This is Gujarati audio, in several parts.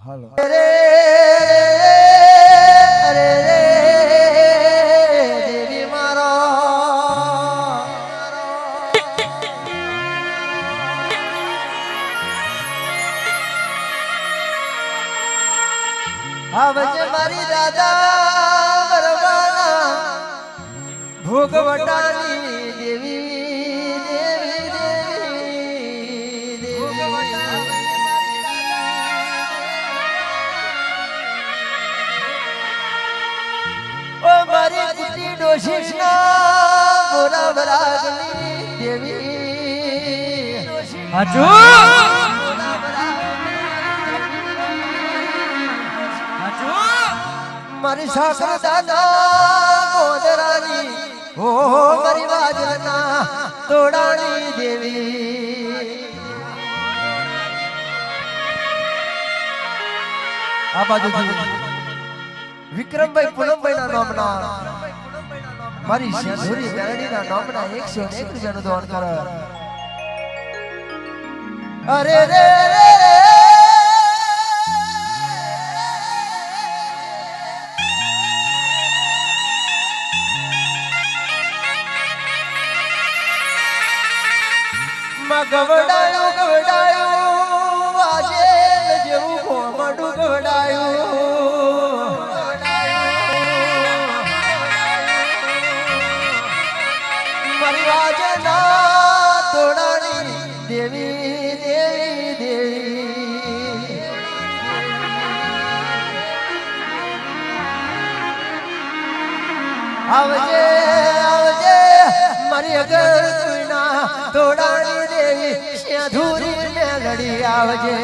હાલો રે અરે રે દેવી મારો આવજે મારી દાદા વરવાના ભોગવટાની દેવી દેવી દેવી ઓ મારી કુટી ડોશીના બોરા બરાગની દેવી હાચુ મારી સાસર દાદા ગોદરાની ઓ મારી વાજના તોડાની દેવી આ બાજુ વિક્રમભાઈ પૂનમભાઈ ના નામના મારી શેધુરી મેરડી ના નામના 101 રૂપિયાનું દાન કરે અરે રે ગવડાયું ગવડાયું આજે જેવું કોમડું ગવડાયું મારી વાજના તોડાની દેવી દેવી દેવી આવજે આવજે મારી અગર તુના તોડાની દેવી શેધુરી મેલડી આવજે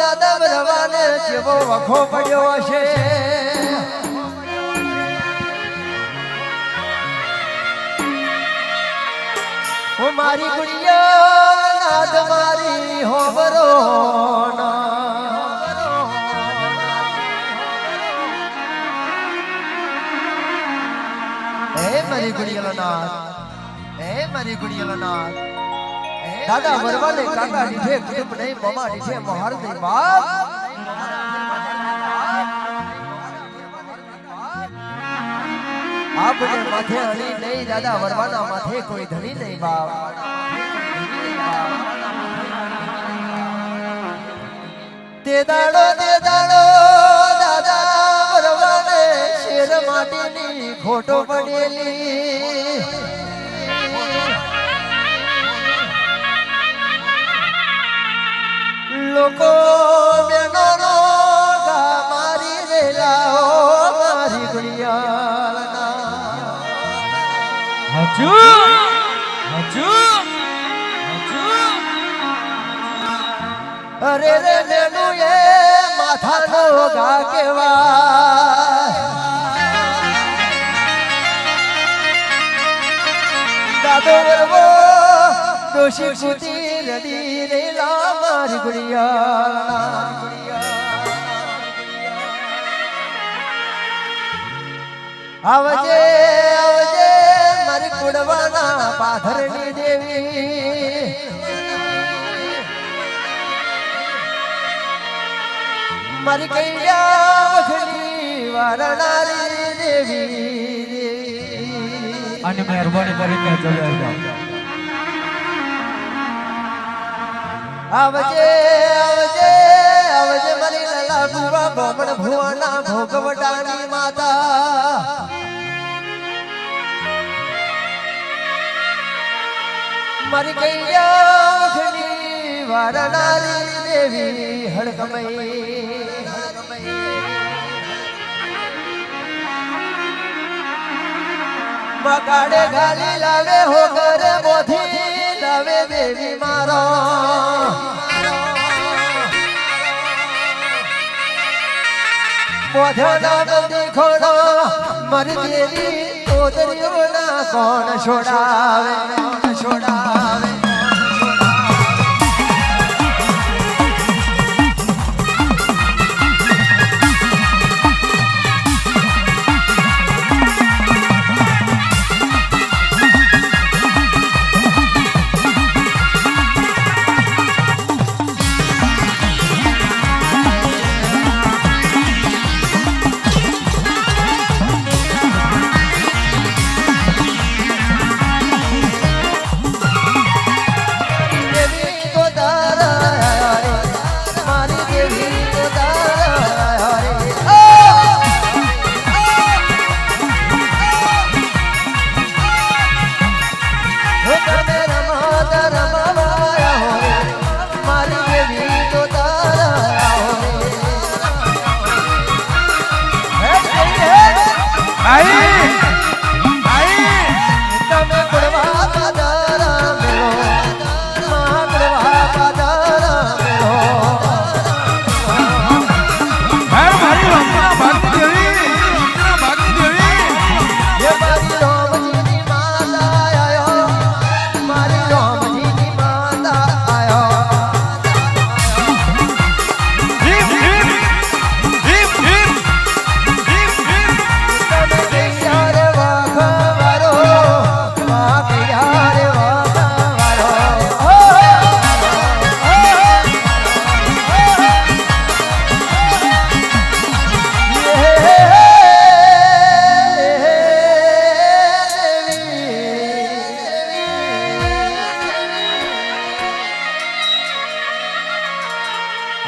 દાદા ભરવાને જેવો વખો પડ્યો હશે હું મારી ગુડિયા નાદ મારી હોબરો હે મારી ગુડિયા નાદ હે મારી ગુડિયા નાદ દાદા વરવાને કાકા દીઠે કુટુંબ નહીં મામા દીઠે મહાર નહીં બાપ આપણે માથે હણી નહીં દાદા વરવાના માથે કોઈ ધણી નહીં બાપ તે દાડો દાદા વરવાને શેર માટીની ખોટો પડેલી લોકો બેનો નો ગા મારી રેલા મારી ગુડિયાના હાચુ હાચુ હાચુ અરે રે બેનો એ માથાનો ગા કેવા દાદો વરવો દોષી કુતી રડી રેલા મારી ગુડિયા આવજે આવજે મારી કુડવાના પાથરની દેવી મારી કૈયા વખલી વારણારી દેવી અને મહેરબાની કરીને ચલે જાઓ આવજે આવજે આવજે મારી લાલા ભુવા બોમણ ભુવાના ભોગવટાની માતા મારી કૈયાખની વારનારી દેવી હડકમઈ મગાડે ગાલી લાવે હો ઘરે મોથી લાવે દેવી મારો મોઢાના બંદી ખોડો મારી દેવી તો દરિયોના કોણ છોડાવે છોડાવે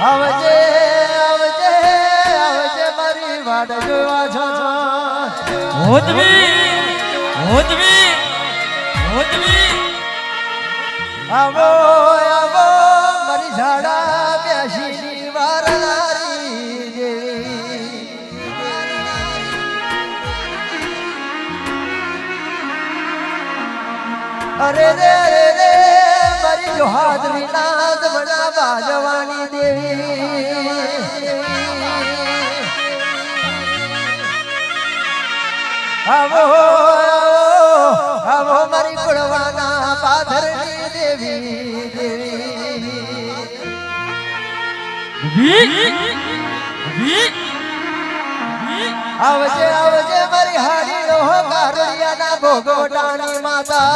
આવજે આવજે આવજે મારી વાડ જોવા છો હોદવી હોદવી હોદવી આવો આવો મારી ઝાડા બેસીની વારનારી દેવી અરે રે રે રે મારી જો હાજરી નાદ મના બાજવાની દેવી આવો આવો મારી કુળવાના પાથરની દેવી દેવી આવજે આવજે મારી હાડીનો કારડિયાના ભોગોટાની માતા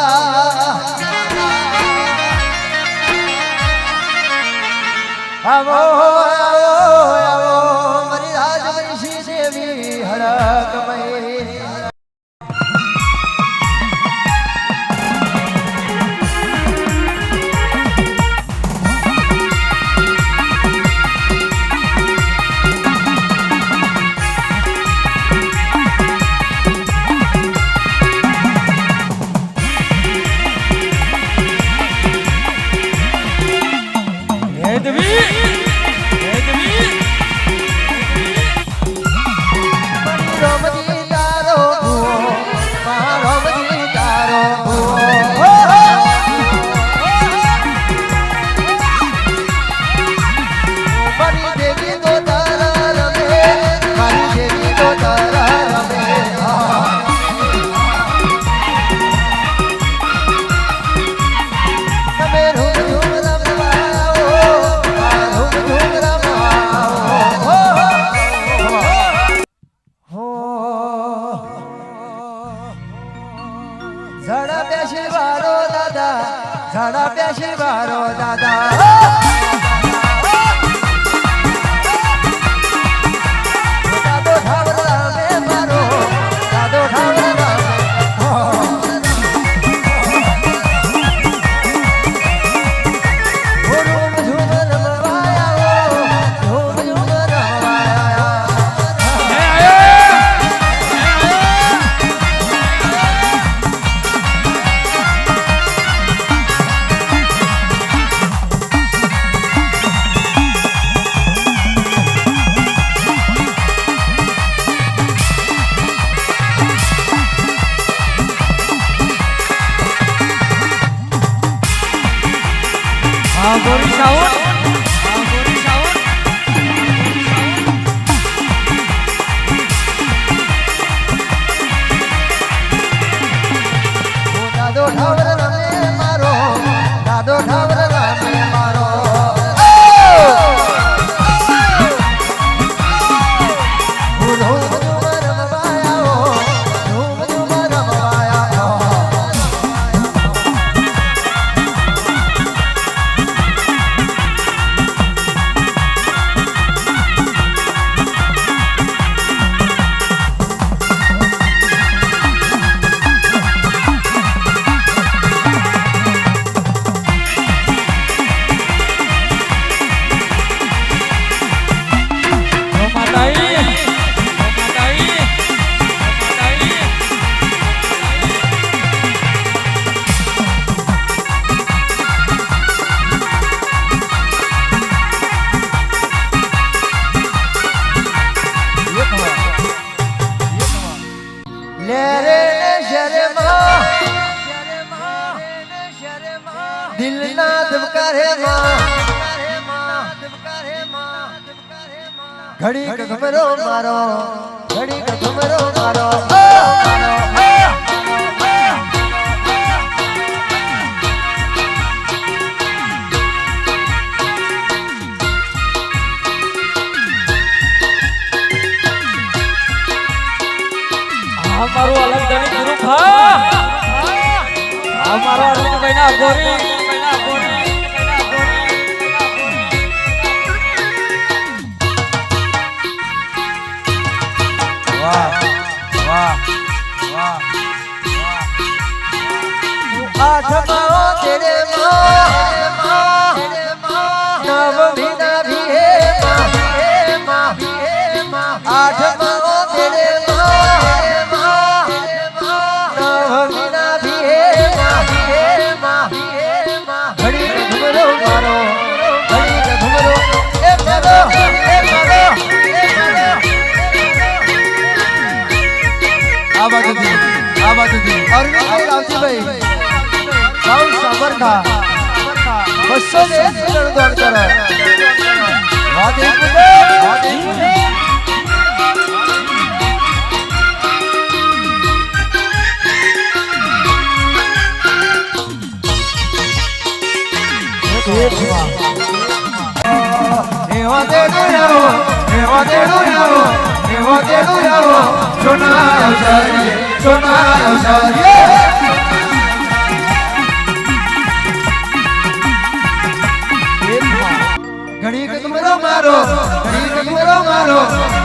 આવો આવો આવો મારી રાજવંશી દેવી હડકમઈ ઝડા બેસી વારો દાદા ઝડા બેસી વારો દાદા દાદો ઠાવરા મે મારો દાદો ઠાવરા હા ગોરી સાઉન્ડ હા ગોરી સાઉન્ડ દાદો ઠાવર રમે મારો દાદો ઠાવર રમે મારો દિલના ધબકારે ઘડી ઘમરો મારો ઘડી ઘમરો મારો મારો અલગ ધણી ગુરુ ખા મારો અલગ ભાઈના ગોરી વાહ વાહ વાહ આઠમા તેરે માં નવ મહિના भी है मां आठमા तेरे बसो ने दौड़ कर घड़ी कमरो मारो घड़ी कमरो मारो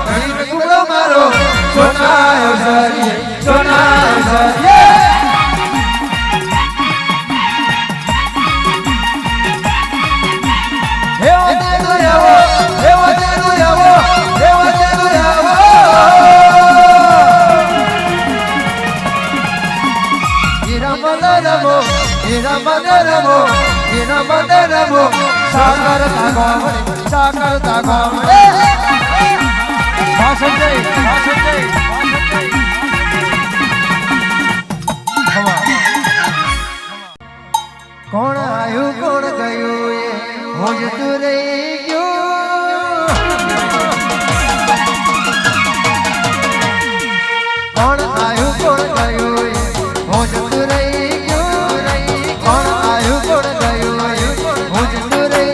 घड़ी कमरो मारो सोनायो सरिये सोनायो सरिये सागर तागोमड़े भाषण जय कौन आयु कौन गयो ये होज तू रही क्यों कौन आयु कौन गयो ये होज तू रही क्यों कौन आयु कौन गयो ये होज तू रही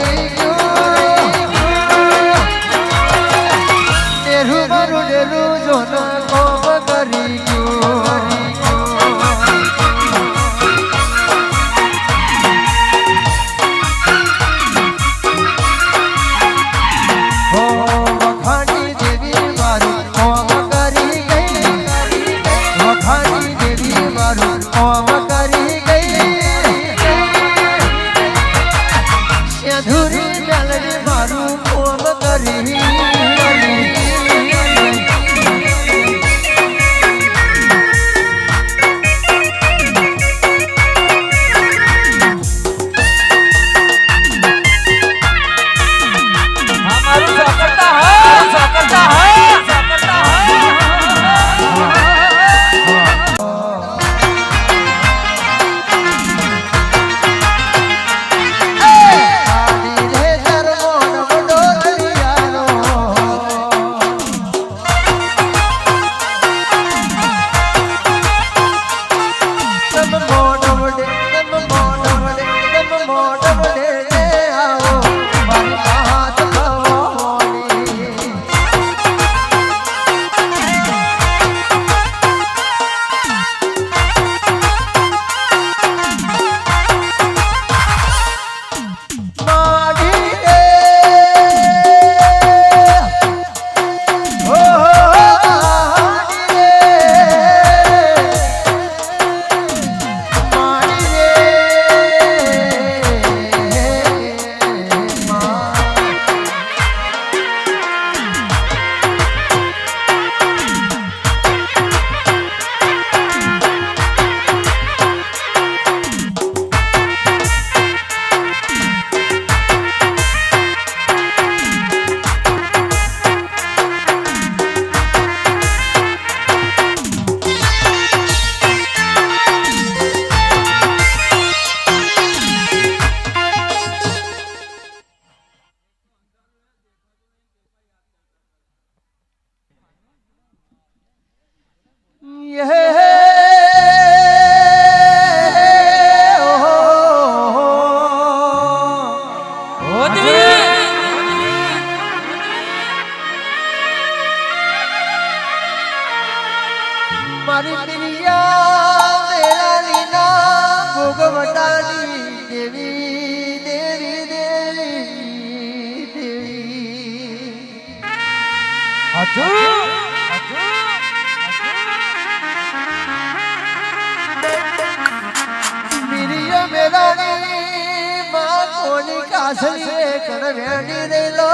કાસલીએ કણ વેડી રેલો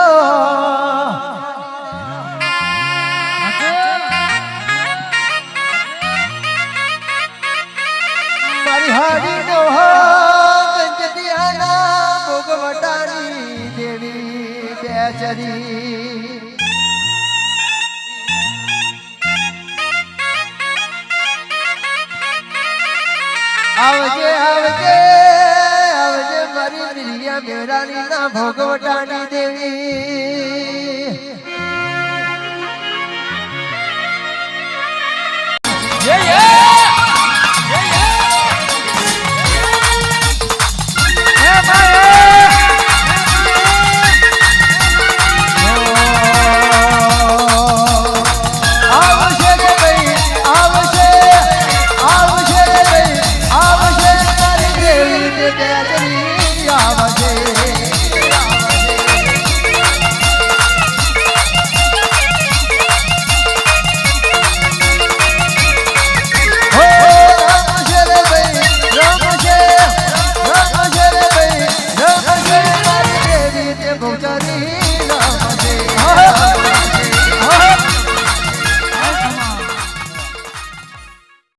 મારી હાડી નો ગંજતિયાના ભોગવટાની દેવી બેચરી આવજે આવજે આવજે મારી દિલિયા મેરાની ના ભોગવટાની દેવી Yeah, yeah.